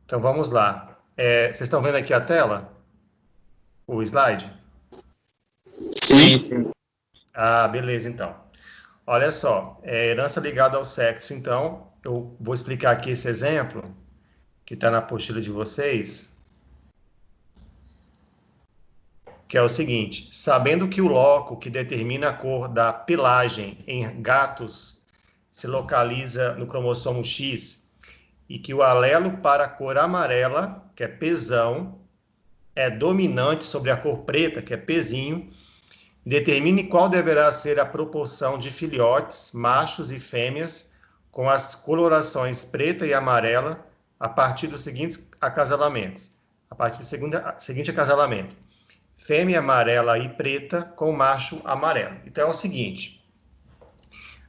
Então vamos lá. Vocês estão vendo aqui a tela? O slide? Sim, sim. Ah, beleza, então. Olha só, herança ligada ao sexo, então, eu vou explicar aqui esse exemplo, que está na apostila de vocês, que é o seguinte: sabendo que o loco que determina a cor da pelagem em gatos se localiza no cromossomo X e que o alelo para a cor amarela, que é Pzão, é dominante sobre a cor preta, que é Pzinho, determine qual deverá ser a proporção de filhotes, machos e fêmeas, com as colorações preta e amarela, a partir dos seguintes acasalamentos. A partir do seguinte acasalamento: fêmea amarela e preta com macho amarelo. Então é o seguinte: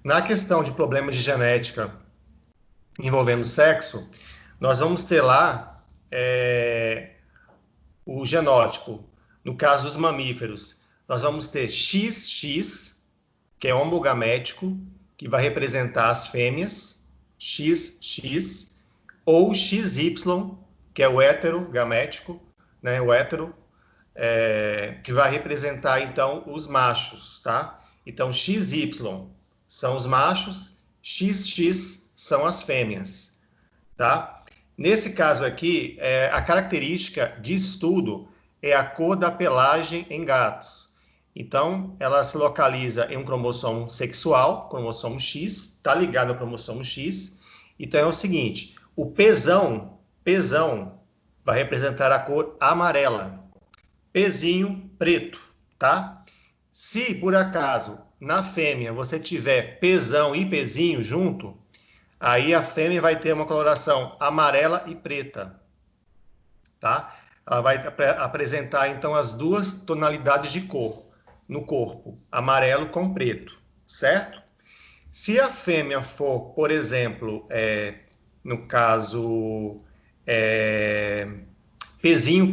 na questão de problemas de genética envolvendo sexo, nós vamos ter lá o genótipo. No caso dos mamíferos, nós vamos ter XX, que é homogamético, que vai representar as fêmeas, XX, ou XY, que é o heterogamético, né, o hétero, que vai representar, então, os machos, tá? Então, XY são os machos, XX são as fêmeas, tá? Nesse caso aqui, a característica de estudo é a cor da pelagem em gatos. Então, ela se localiza em um cromossomo sexual, cromossomo X, está ligado ao cromossomo X. Então, é o seguinte: o Pzão vai representar a cor amarela, Pzinho preto, tá? Se por acaso na fêmea você tiver Pzão e Pzinho junto, aí a fêmea vai ter uma coloração amarela e preta, tá? Ela vai apresentar então as duas tonalidades de cor no corpo, amarelo com preto, certo? Se a fêmea for, por exemplo, no caso, pezinho,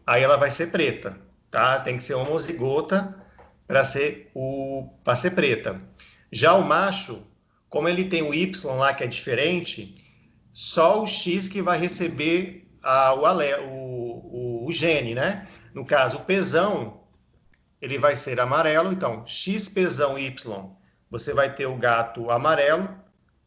aí ela vai ser preta, tá? Tem que ser homozigota para ser preta. Já o macho, como ele tem o Y lá que é diferente, só o X que vai receber o gene, né? No caso, o pezão, ele vai ser amarelo, então X pezão Y, você vai ter o gato amarelo,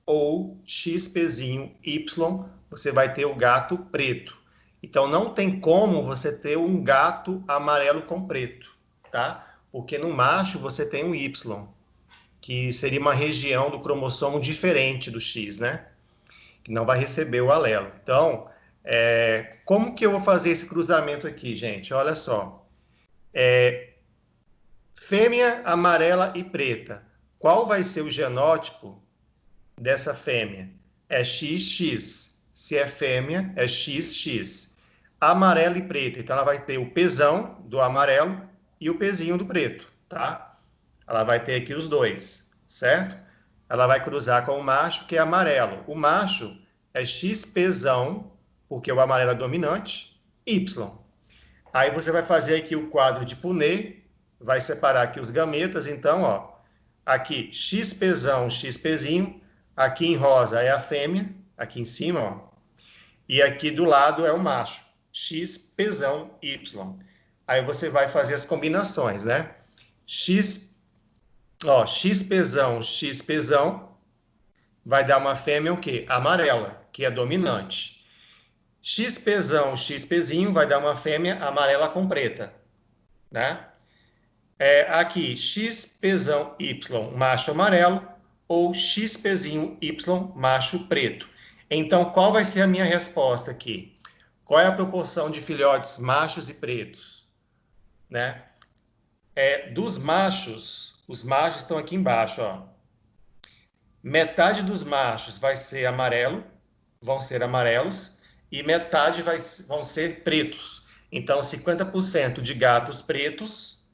ou X pezinho Y, você vai ter o gato preto. Então não tem como você ter um gato amarelo com preto, tá? Porque no macho você tem um Y, que seria uma região do cromossomo diferente do X, né? Que não vai receber o alelo. Então, como que eu vou fazer esse cruzamento aqui, gente? Olha só. Fêmea amarela e preta. Qual vai ser o genótipo dessa fêmea? É XX. Se é fêmea, é XX. Amarela e preta. Então, ela vai ter o pezão do amarelo e o pezinho do preto, tá? Ela vai ter aqui os dois, certo? Ela vai cruzar com o macho, que é amarelo. O macho é XPzão, porque o amarelo é dominante, Y. Aí você vai fazer aqui o quadro de Punnett, vai separar aqui os gametas, então, ó, aqui XPzão, XPzinho, aqui em rosa é a fêmea, aqui em cima, ó, e aqui do lado é o macho, XPzão, Y. Aí você vai fazer as combinações, né? XPzão, XPzão, vai dar uma fêmea o quê? Amarela, que é dominante. XPzão, XPzinho, vai dar uma fêmea amarela com preta, né? Aqui, XPzão Y, macho amarelo, ou XPzinho Y, macho preto. Então, qual vai ser a minha resposta aqui? Qual é a proporção de filhotes machos e pretos? Né? Dos machos, os machos estão aqui embaixo, ó. Metade dos machos vai ser amarelo, vão ser amarelos, e metade vão ser pretos. Então, 50% de gatos pretos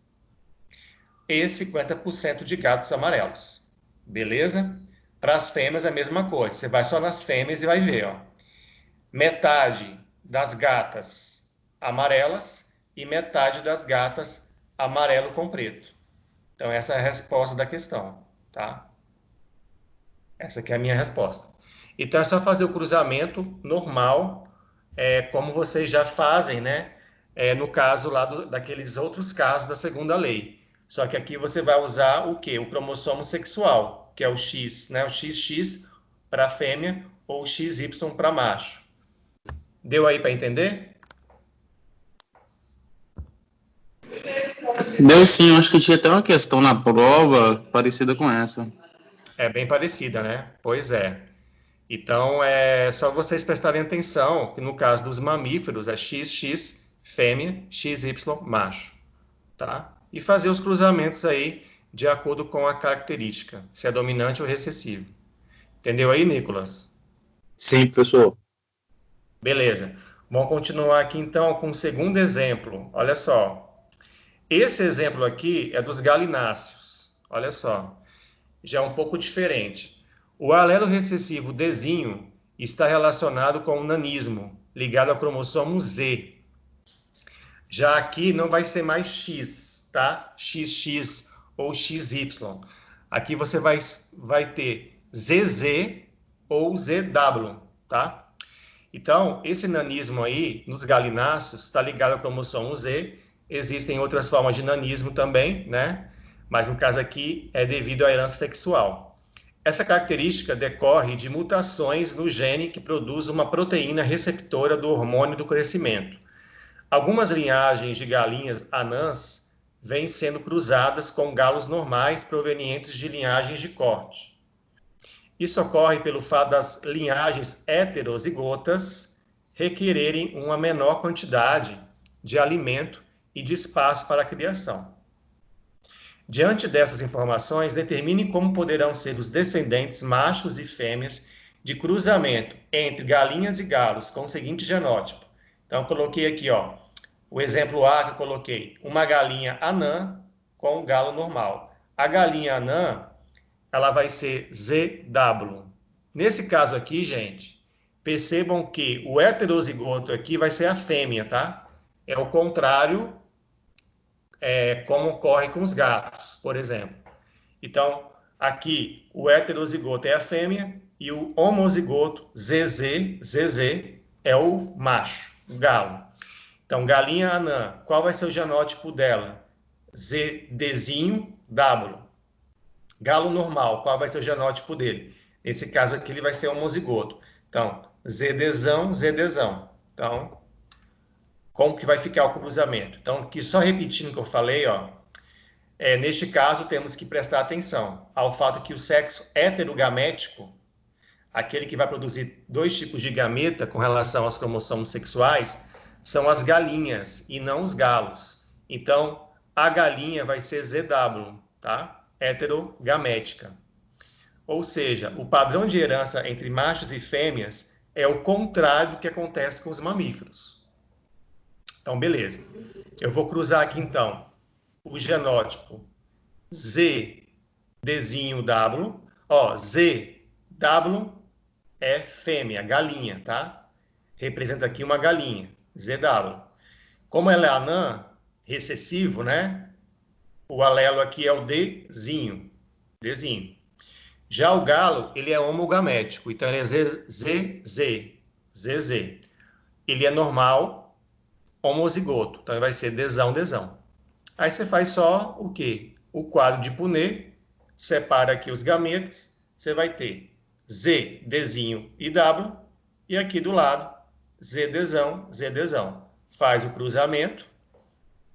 e 50% de gatos amarelos. Beleza? Para as fêmeas é a mesma coisa. Você vai só nas fêmeas e vai ver, ó. Metade das gatas amarelas e metade das gatas amarelo com preto. Então, essa é a resposta da questão, tá? Essa aqui é a minha resposta. Então, é só fazer o cruzamento normal como vocês já fazem, né? No caso lá daqueles outros casos da segunda lei. Só que aqui você vai usar o quê? O cromossomo sexual, que é o X, né? O XX para fêmea ou o XY para macho. Deu aí para entender? Deu sim, eu acho que tinha até uma questão na prova parecida com essa. É bem parecida, né? Pois é. Então, é só vocês prestarem atenção que no caso dos mamíferos é XX fêmea, XY macho, tá? E fazer os cruzamentos aí de acordo com a característica, se é dominante ou recessivo. Entendeu aí, Nicolas? Sim, professor. Beleza. Vamos continuar aqui então com o segundo exemplo. Olha só. Esse exemplo aqui é dos galináceos. Olha só. Já é um pouco diferente. O alelo recessivo Dzinho está relacionado com o nanismo, ligado ao cromossomo Z. Já aqui não vai ser mais X, tá? XX ou XY. Aqui você vai ter ZZ ou ZW, tá? Então, esse nanismo aí, nos galináceos, está ligado ao cromossomo Z. Existem outras formas de nanismo também, né? Mas no caso aqui é devido à herança sexual. Essa característica decorre de mutações no gene que produz uma proteína receptora do hormônio do crescimento. Algumas linhagens de galinhas anãs vêm sendo cruzadas com galos normais provenientes de linhagens de corte. Isso ocorre pelo fato das linhagens heterozigotas requererem uma menor quantidade de alimento e de espaço para a criação. Diante dessas informações, determine como poderão ser os descendentes machos e fêmeas de cruzamento entre galinhas e galos com o seguinte genótipo. Então, coloquei aqui, ó, o exemplo A que eu coloquei, uma galinha anã com um galo normal. A galinha anã, ela vai ser ZW. Nesse caso aqui, gente, percebam que o heterozigoto aqui vai ser a fêmea, tá? É o contrário, como ocorre com os gatos, por exemplo. Então, aqui o heterozigoto é a fêmea e o homozigoto ZZ é o macho, o galo. Então, galinha anã, qual vai ser o genótipo dela? ZDzinho W. Galo normal, qual vai ser o genótipo dele? Nesse caso aqui, ele vai ser homozigoto. Então, ZDzão. Então, como que vai ficar o cruzamento? Então, aqui só repetindo o que eu falei, ó, neste caso, temos que prestar atenção ao fato que o sexo heterogamético, aquele que vai produzir dois tipos de gameta com relação aos cromossomos sexuais, são as galinhas e não os galos. Então, a galinha vai ser ZW, tá? Heterogamética. Ou seja, o padrão de herança entre machos e fêmeas é o contrário do que acontece com os mamíferos. Então, beleza. Eu vou cruzar aqui, então, o genótipo ZDzinho W. Ó, ZW é fêmea, galinha, tá? Representa aqui uma galinha, ZW. Como ela é anã, recessivo, né? O alelo aqui é o Dzinho. Já o galo, ele é homogamético, então ele é ZZ. Ele é normal, homozigoto, então ele vai ser Dzão. Aí você faz só o quê? O quadro de Punnett, separa aqui os gametas, você vai ter Z, Dzinho e W, e aqui do lado, ZDzão. Faz o cruzamento,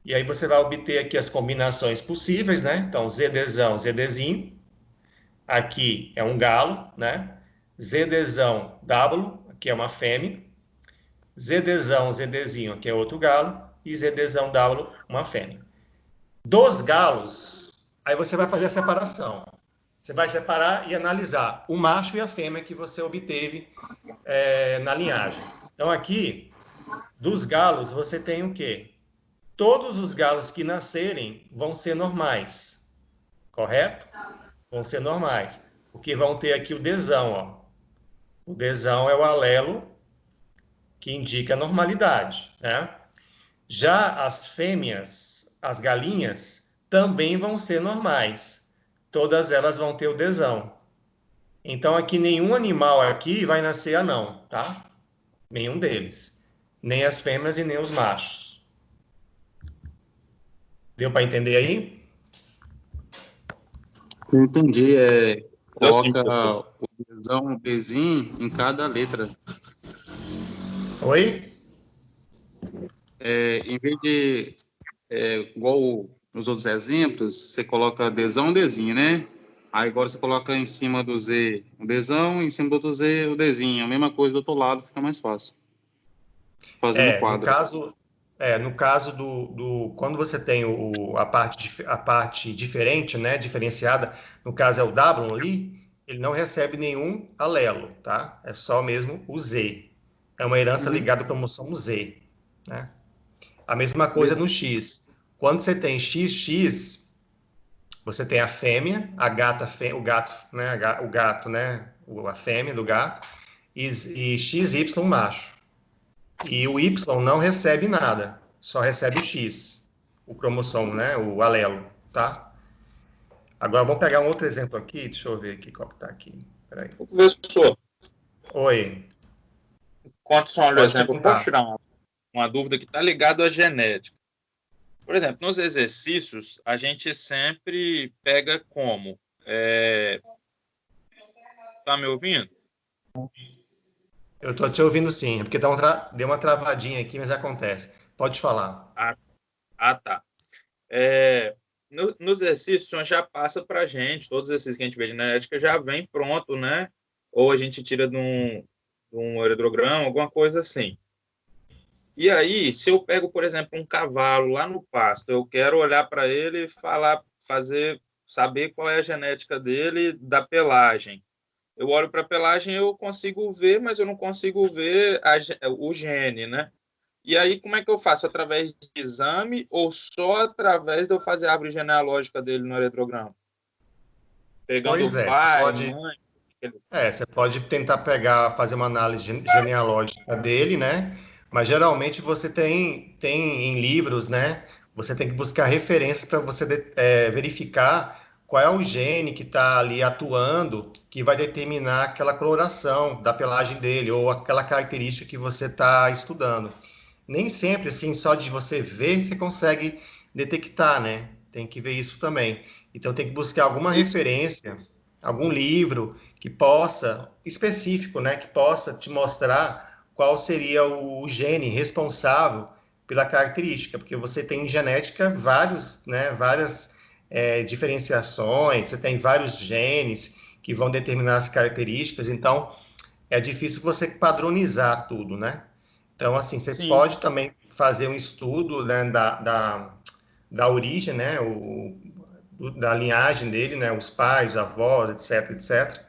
e aí você vai obter aqui as combinações possíveis, né? Então, ZDzão, ZDzinho, aqui é um galo, né? ZDzão, W, aqui é uma fêmea, ZDzão, ZDzinho, aqui é outro galo, e ZDzão, W, uma fêmea. Dos galos, aí você vai fazer a separação. Você vai separar e analisar o macho e a fêmea que você obteve na linhagem. Então, aqui, dos galos, você tem o quê? Todos os galos que nascerem vão ser normais, correto? Vão ser normais, porque vão ter aqui o Dzão, ó. O Dzão é o alelo que indica a normalidade, né? Já as fêmeas, as galinhas, também vão ser normais. Todas elas vão ter o Dzão. Então, aqui nenhum animal aqui vai nascer anão, tá? Nenhum deles. nem as fêmeas e nem os machos. Deu para entender aí? Eu entendi, Deu sim, coloca professor. o Dzão, o Dzinho em cada letra. Oi? Em vez de, igual nos outros exemplos, você coloca Dzão, Dzinho, né? Aí agora você coloca em cima do Z o Dzão, em cima do outro Z o Dzinho. A mesma coisa do outro lado, fica mais fácil. Fazendo É, no quadro. caso, no caso quando você tem a parte diferente, né, diferenciada, no caso é o W ali, ele não recebe nenhum alelo, tá? É só mesmo o Z. É uma herança Uhum. ligada à cromossomo Z, né? A mesma coisa Beleza. no X. Quando você tem XX, você tem a fêmea, a gata, o gato, né, o gato, né, a fêmea do gato, e XY macho. E o Y não recebe nada, só recebe o X, o cromossomo, né? O alelo, tá? Agora vamos pegar um outro exemplo aqui, deixa eu ver aqui qual que tá aqui. Peraí. Professor, Oi, enquanto o senhor olha o pode exemplo, eu posso perguntar. tirar uma dúvida que está ligada à genética. Por exemplo, nos exercícios, a gente sempre pega como? Tá me ouvindo? Eu tô te ouvindo sim, é porque deu uma travadinha aqui, mas acontece. Pode falar. Tá. Nos exercícios, o senhor já passa para a gente, todos os exercícios que a gente vê de genética já vem pronto, né? Ou a gente tira de um aerodrograma, alguma coisa assim. E aí, se eu pego, por exemplo, um cavalo lá no pasto, eu quero olhar para ele e saber qual é a genética dele da pelagem. Eu olho para a pelagem, eu consigo ver, mas eu não consigo ver o gene, né? E aí, como é que eu faço? Através de exame ou só através de eu fazer a árvore genealógica dele no eletrograma? Pegando o Pois é, pai, mãe... você pode tentar fazer uma análise genealógica dele, né? Mas geralmente você tem em livros, né? Você tem que buscar referências para você verificar qual é o gene que está ali atuando, que vai determinar aquela coloração da pelagem dele ou aquela característica que você está estudando. Nem sempre, assim, só de você ver, você consegue detectar, né? Tem que ver isso também. Então tem que buscar alguma Isso. referência, algum livro que possa, específico, né, que possa te mostrar qual seria o gene responsável pela característica, porque você tem em genética várias diferenciações, você tem vários genes que vão determinar as características, então é difícil você padronizar tudo, né? Então, assim, você Sim, pode também fazer um estudo, né, da origem, né, da linhagem dele, né, os pais, avós, etc, etc,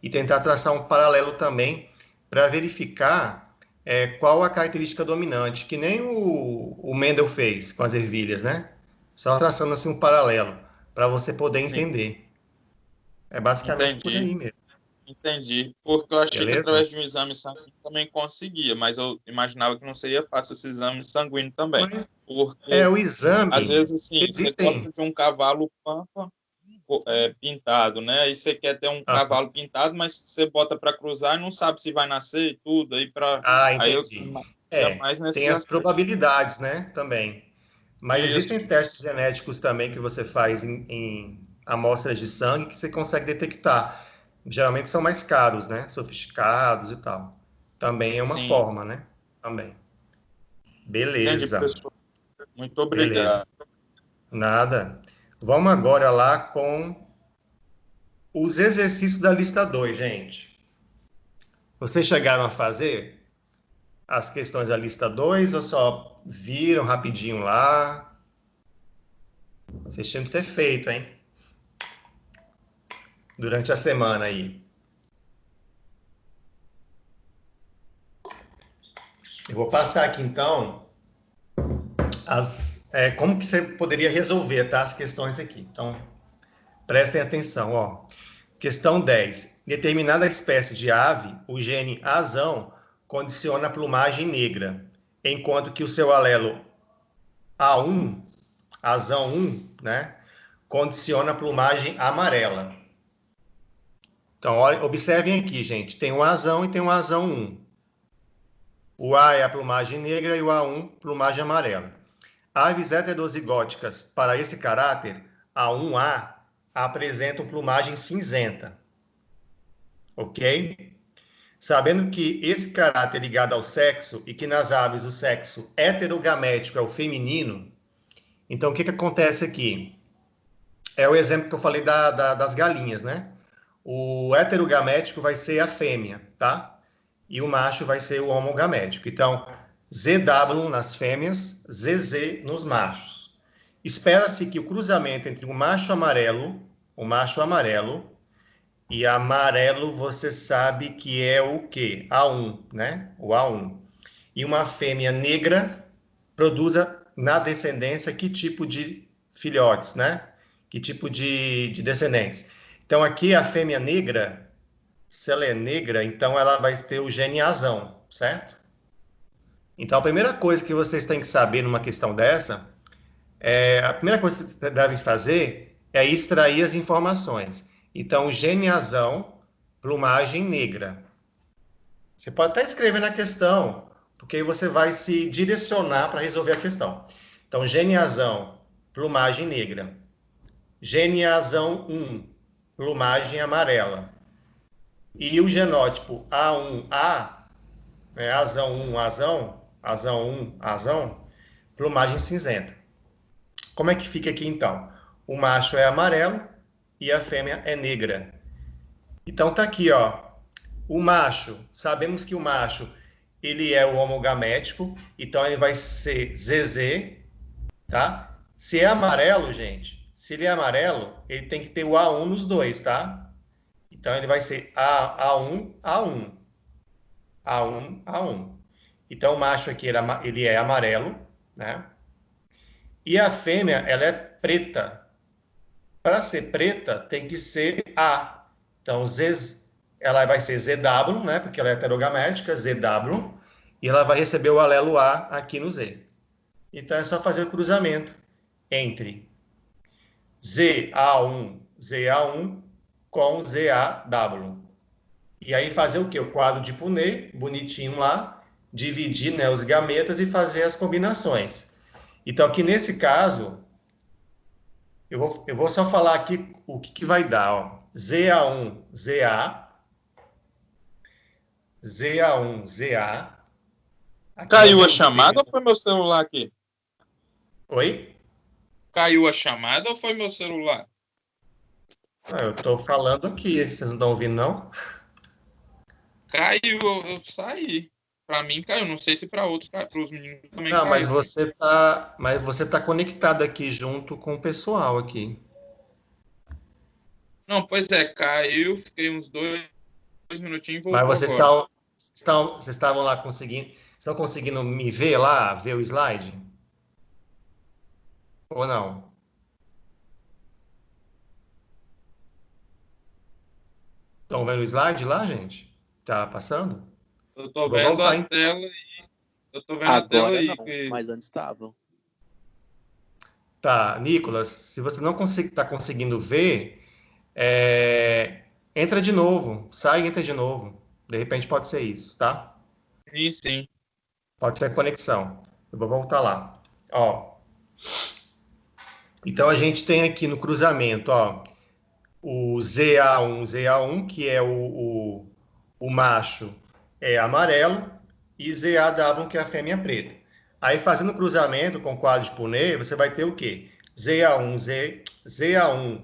e tentar traçar um paralelo também para verificar qual a característica dominante, que nem o Mendel fez com as ervilhas, né? Só traçando assim um paralelo para você poder sim, entender. É basicamente por entendi. aí mesmo, Entendi. Porque eu achei que beleza? através de um exame sanguíneo também conseguia, mas eu imaginava que não seria fácil esse exame sanguíneo também. Mas Porque, o às exame, vezes, assim, você existem. gosta de um cavalo pampa pintado, né? Aí você quer ter um Ah, cavalo pintado, mas você bota para cruzar e não sabe se vai nascer e tudo. Aí eu entendi. ia mais Tem nesse as aspecto. probabilidades, né, também. Mas existem Isso, testes genéticos também que você faz em amostras de sangue que você consegue detectar. Geralmente são mais caros, né? Sofisticados e tal. Também é uma sim. forma, né? Também. Entendi, Beleza, professor. Muito beleza. obrigado. Nada. Vamos agora lá com os exercícios da lista 2, gente. Vocês chegaram a fazer as questões da lista 2 ou só viram rapidinho lá? Vocês tinham que ter feito, hein? Durante a semana aí. Eu vou passar aqui então como que você poderia resolver, tá? As questões aqui. Então, prestem atenção, ó. Questão 10. Determinada espécie de ave, o gene azão, condiciona a plumagem negra, enquanto que o seu alelo A1, azão 1, né, condiciona a plumagem amarela. Então, olha, observem aqui, gente. Tem um azão e tem um azão 1. O A é a plumagem negra e o A1, plumagem amarela. Aves heterozigóticas para esse caráter, A1A, apresentam plumagem cinzenta. Ok? Sabendo que esse caráter é ligado ao sexo e que nas aves o sexo heterogamético é o feminino, então o que acontece aqui? É o exemplo que eu falei das galinhas, né? O heterogamético vai ser a fêmea, tá? E o macho vai ser o homogamético. Então, ZW nas fêmeas, ZZ nos machos. Espera-se que o cruzamento entre o macho amarelo e amarelo, você sabe que é o quê? A1, né? O A1. E uma fêmea negra produza na descendência que tipo de filhotes, né? Que tipo de descendentes. Então, aqui a fêmea negra, se ela é negra, então ela vai ter o gene azão, certo? Então, a primeira coisa que vocês têm que saber numa questão dessa, a primeira coisa que vocês devem fazer é extrair as informações. Então, gene azão, plumagem negra. Você pode até escrever na questão, porque aí você vai se direcionar para resolver a questão. Então, gene azão, plumagem negra. Gene azão 1, plumagem amarela. E o genótipo A1A, né, azão 1, azão 1, azão, plumagem cinzenta. Como é que fica aqui então? O macho é amarelo e a fêmea é negra. Então tá aqui, ó. O macho, sabemos que o macho ele é o homogamético, então ele vai ser ZZ, tá? Se é amarelo, gente, se ele é amarelo, ele tem que ter o A1 nos dois, tá? Então ele vai ser A1, A1. A1, A1. Então o macho aqui ele é amarelo, né? E a fêmea, ela é preta. Para ser preta, tem que ser A. Então, ela vai ser ZW, né? Porque ela é heterogamética, ZW. E ela vai receber o alelo A aqui no Z. Então, é só fazer o cruzamento entre ZA1 com ZAW. E aí fazer o quê? O quadro de Punnett, bonitinho lá, dividir, né, os gametas e fazer as combinações. Então, aqui nesse caso, eu vou só falar aqui o que vai dar. Ó. ZA1, ZA. ZA1, ZA. Aqui Caiu a chamada ou foi meu celular aqui? Oi? Caiu a chamada ou foi meu celular? Eu estou falando aqui, vocês não estão ouvindo, não? Caiu, eu saí. Para mim caiu, não sei se para outros, para os meninos também Não, caiu. mas você tá conectado aqui junto com o pessoal aqui. Não, pois é, caiu, fiquei uns dois minutinhos e Mas voltou vocês agora. estavam lá conseguindo, estão conseguindo me ver lá, ver o slide? Ou não? Estão vendo o slide lá, gente? Tá passando? Eu tô Vou vendo voltar, a hein? tela aí. Eu tô vendo a Agora tela aí. não, mas antes estavam. Tá, Nicolas, se você não está conseguindo ver, entra de novo, sai e entra de novo. De repente pode ser isso, tá? Sim, sim. Pode ser a conexão. Eu vou voltar lá. Ó. Então a gente tem aqui no cruzamento, ó, o ZA1, que é o macho é amarelo, e ZAW, que é a fêmea preta. Aí fazendo o cruzamento com o quadro de Punnett, você vai ter o quê? ZA1,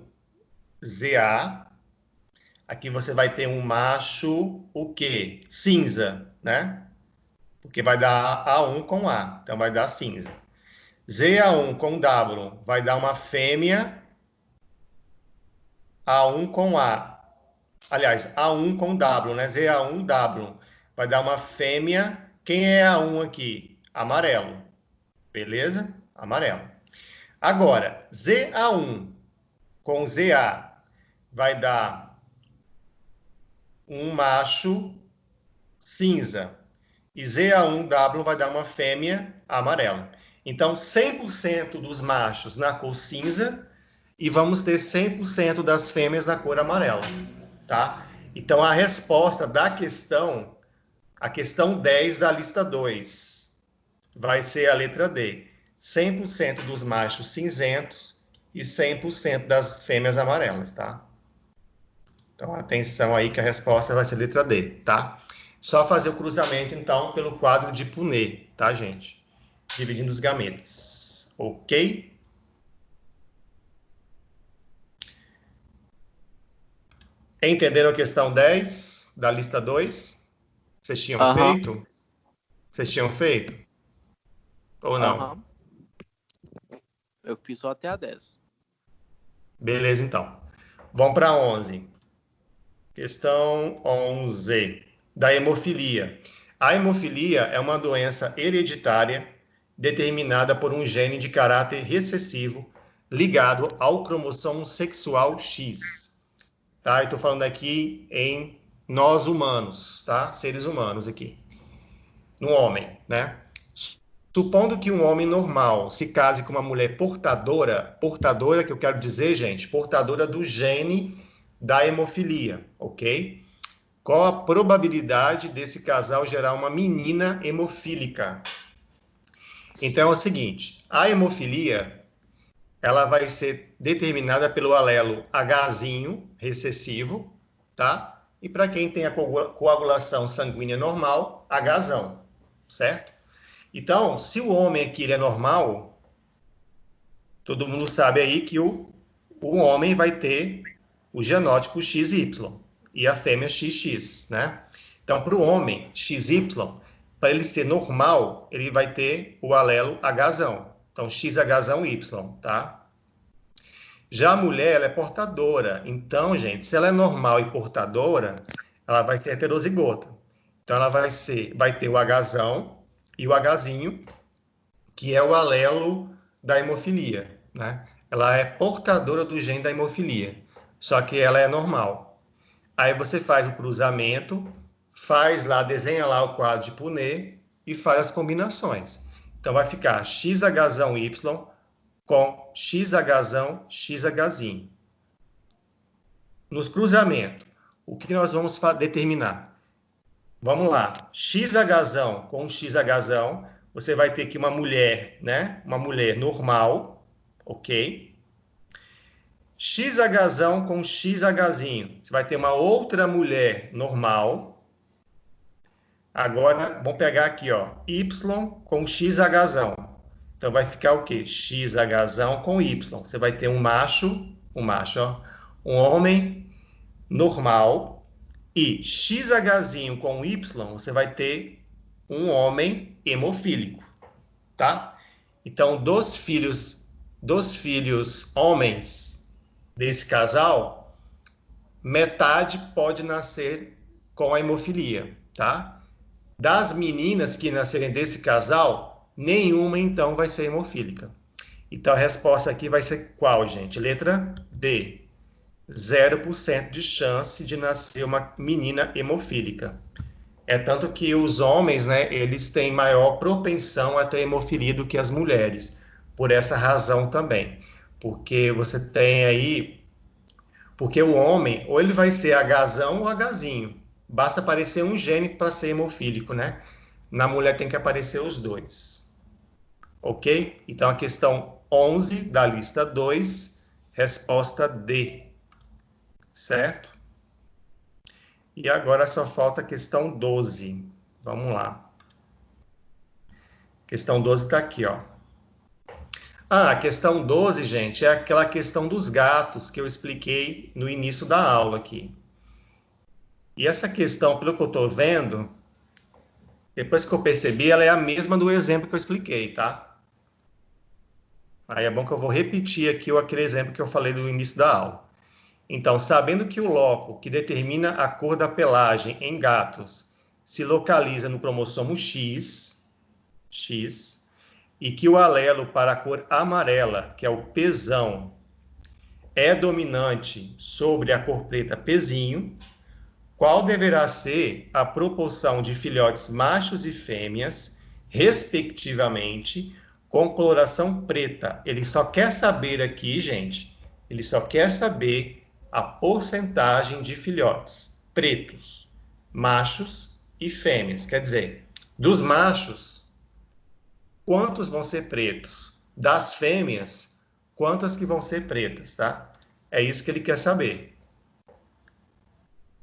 ZA. Aqui você vai ter um macho, o quê? Cinza, né? Porque vai dar A1 com A, então vai dar cinza. ZA1 com W vai dar uma fêmea, A1 com A. Aliás, A1 com W, né? ZA1, W. Vai dar uma fêmea. Quem é A1 aqui? Amarelo. Beleza? Amarelo. Agora, ZA1 com ZA vai dar um macho cinza. E ZA1W vai dar uma fêmea amarela. Então, 100% dos machos na cor cinza e vamos ter 100% das fêmeas na cor amarela, tá? Então, a resposta da questão, A questão 10 da lista 2 vai ser a letra D. 100% dos machos cinzentos e 100% das fêmeas amarelas, tá? Então, atenção aí que a resposta vai ser a letra D, tá? Só fazer o cruzamento, então, pelo quadro de Punnett, tá, gente? Dividindo os gametas, ok? Entenderam a questão 10 da lista 2? Vocês tinham feito? Vocês tinham feito? Ou não? Eu fiz só até a 10. Beleza, então. Vamos para 11. Questão 11. Da hemofilia. A hemofilia é uma doença hereditária determinada por um gene de caráter recessivo ligado ao cromossomo sexual X. Tá? Eu estou falando aqui em nós humanos, tá? Seres humanos aqui. No homem, né? Supondo que um homem normal se case com uma mulher portadora, que eu quero dizer, gente, portadora do gene da hemofilia, ok? Qual a probabilidade desse casal gerar uma menina hemofílica? Então é o seguinte, a hemofilia, ela vai ser determinada pelo alelo Hzinho recessivo, tá? E para quem tem a coagulação sanguínea normal, Hzão, certo? Então, se o homem aqui ele é normal, todo mundo sabe aí que o homem vai ter o genótipo XY e a fêmea XX, né? Então, para o homem XY, para ele ser normal, ele vai ter o alelo Hzão. Então, XHzão Y, tá? Já a mulher, ela é portadora. Então, gente, se ela é normal e portadora, ela vai ser heterozigota. Então, ela vai ter o Hzão e o Hzinho, que é o alelo da hemofilia, né? Ela é portadora do gene da hemofilia, só que ela é normal. Aí você faz o cruzamento, desenha lá o quadro de Punnett e faz as combinações. Então vai ficar XHzão Y com XHzão XHzinho. Nos cruzamentos, o que nós vamos determinar? Vamos lá, XHzão com XHzão, você vai ter aqui uma mulher, né? Uma mulher normal, ok? XHzão com XHzinho, você vai ter uma outra mulher normal. Agora, vamos pegar aqui, ó, Y com XHzão. Então, vai ficar o quê? XHzão com Y. Você vai ter um macho, ó, um homem normal. E XHzinho com Y, você vai ter um homem hemofílico, tá? Então, dos filhos homens desse casal, metade pode nascer com a hemofilia, tá? Das meninas que nascerem desse casal, nenhuma, então, vai ser hemofílica. Então, a resposta aqui vai ser qual, gente? Letra D. 0% de chance de nascer uma menina hemofílica. É tanto que os homens, né, eles têm maior propensão a ter hemofilia do que as mulheres, por essa razão também. Porque você tem aí... Porque o homem, ou ele vai ser Hzão ou Hzinho. Basta aparecer um gene para ser hemofílico, né? Na mulher tem que aparecer os dois. Ok? Então, a questão 11 da lista 2, resposta D. Certo? E agora só falta a questão 12. Vamos lá. Questão 12 está aqui, ó. A questão 12, gente, é aquela questão dos gatos que eu expliquei no início da aula aqui. E essa questão, pelo que eu estou vendo, depois que eu percebi, ela é a mesma do exemplo que eu expliquei, tá? Aí é bom que eu vou repetir aqui aquele exemplo que eu falei no início da aula. Então, sabendo que o loco que determina a cor da pelagem em gatos se localiza no cromossomo X, e que o alelo para a cor amarela, que é o Pzão, é dominante sobre a cor preta Pzinho, qual deverá ser a proporção de filhotes machos e fêmeas, respectivamente, com coloração preta? Ele só quer saber aqui, gente, ele só quer saber a porcentagem de filhotes pretos, machos e fêmeas. Quer dizer, dos machos, quantos vão ser pretos? Das fêmeas, quantas que vão ser pretas, tá? É isso que ele quer saber.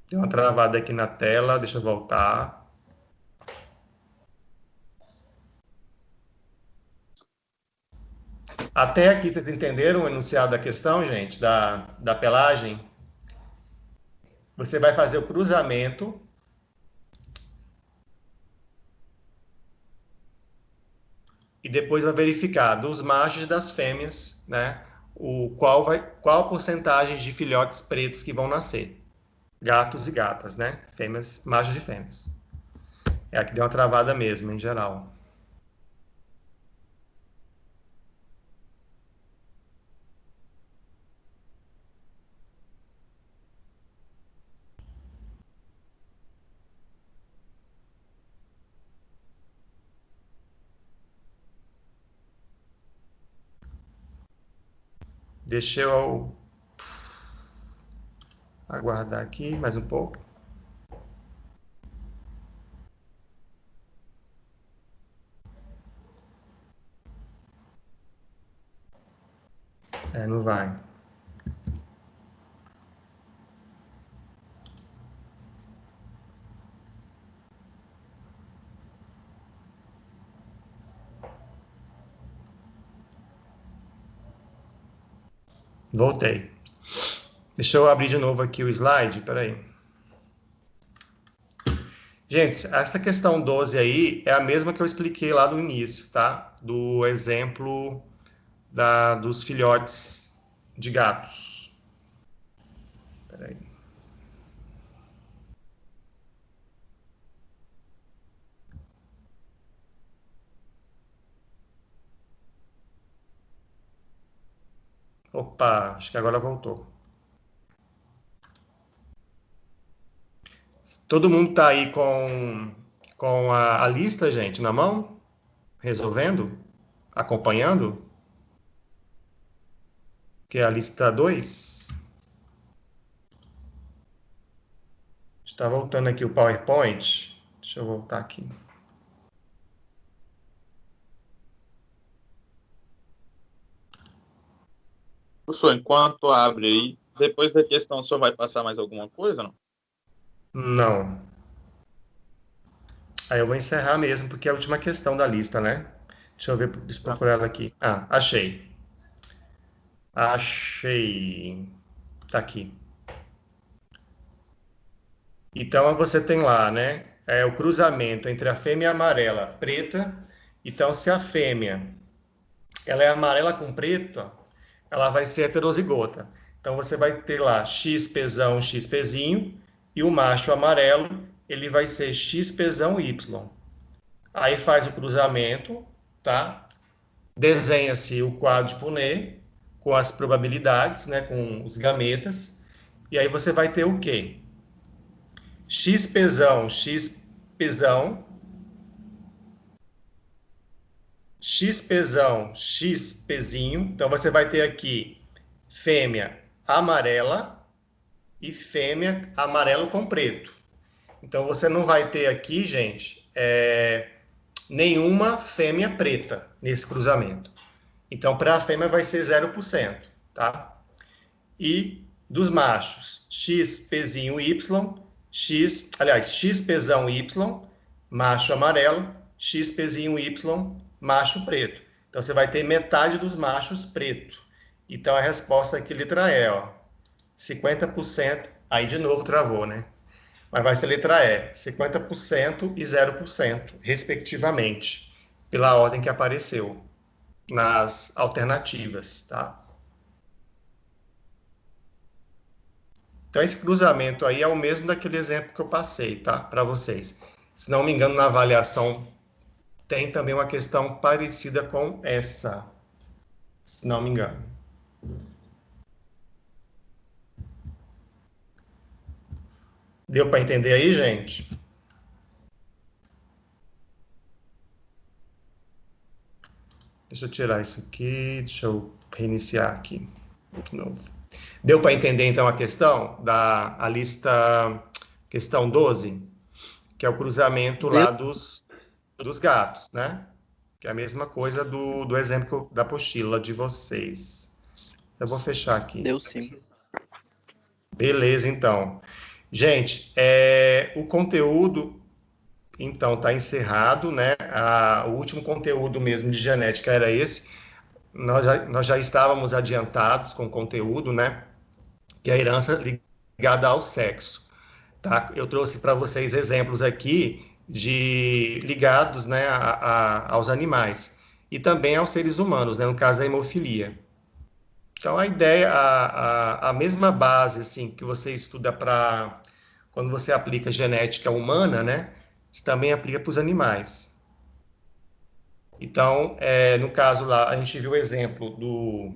Deu uma travada aqui na tela, deixa eu voltar. Até aqui, vocês entenderam o enunciado da questão, gente? Da pelagem? Você vai fazer o cruzamento e depois vai verificar dos machos e das fêmeas, né? Qual a porcentagem de filhotes pretos que vão nascer. Gatos e gatas, né? Fêmeas, machos e fêmeas. É aqui deu uma travada mesmo, em geral. Deixa eu aguardar aqui mais um pouco. Não vai. Voltei. Deixa eu abrir de novo aqui o slide, peraí. Gente, essa questão 12 aí é a mesma que eu expliquei lá no início, tá? Do exemplo dos filhotes de gatos. Peraí. Opa, acho que agora voltou. Todo mundo tá aí com a lista, gente, na mão? Resolvendo? Acompanhando? Que é a lista 2. Está voltando aqui o PowerPoint. Deixa eu voltar aqui. Professor, enquanto abre aí, depois da questão, o senhor vai passar mais alguma coisa, não? Não. Aí eu vou encerrar mesmo, porque é a última questão da lista, né? Deixa eu ver, deixa eu procurar ela aqui. Ah, achei. Achei. Tá aqui. Então, você tem lá, né? O cruzamento entre a fêmea amarela preta. Então, se a fêmea ela é amarela com preto, ela vai ser heterozigota. Então, você vai ter lá XPzão, XPzinho, e o macho amarelo, ele vai ser XPzão Y. Aí faz o cruzamento, tá? Desenha-se o quadro de Punnett com as probabilidades, né, com os gametas, e aí você vai ter o quê? XPzão, XPzão, XPzão, XPzinho. Então você vai ter aqui fêmea amarela e fêmea amarelo com preto. Então você não vai ter aqui, gente, nenhuma fêmea preta nesse cruzamento. Então, para a fêmea vai ser 0%, tá? E dos machos, XPzinho Y, XPzão Y, macho amarelo, XPzinho Y, macho preto. Então, você vai ter metade dos machos preto. Então, a resposta aqui, letra E, ó. 50%, aí de novo travou, né? Mas vai ser letra E, 50% e 0%, respectivamente, pela ordem que apareceu nas alternativas, tá? Então, esse cruzamento aí é o mesmo daquele exemplo que eu passei, tá? Para vocês. Se não me engano, na avaliação tem também uma questão parecida com essa, se não me engano. Deu para entender aí, gente? Deixa eu tirar isso aqui, deixa eu reiniciar aqui de novo. Deu para entender, então, a questão da lista, questão 12? que é o cruzamento lá dos gatos, né? Que é a mesma coisa do exemplo da apostila de vocês. Eu vou fechar aqui. Deu sim. Beleza, então. Gente, o conteúdo, então, está encerrado, né? O último conteúdo mesmo de genética era esse. Nós já estávamos adiantados com o conteúdo, né? Que é a herança ligada ao sexo. Tá? Eu trouxe para vocês exemplos aqui ligados, né, aos animais e também aos seres humanos, né, no caso da hemofilia. Então, a ideia, a mesma base assim, que você estuda para quando você aplica genética humana, né, isso também aplica para os animais. Então, no caso lá, a gente viu o exemplo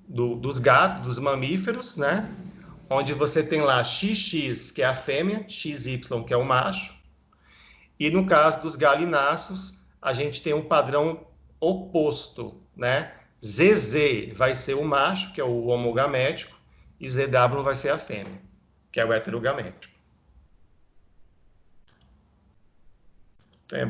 dos gatos, dos mamíferos, né, onde você tem lá XX, que é a fêmea, XY, que é o macho, e no caso dos galináceos, a gente tem um padrão oposto, né? ZZ vai ser o macho, que é o homogamético, e ZW vai ser a fêmea, que é o heterogamético. Então, é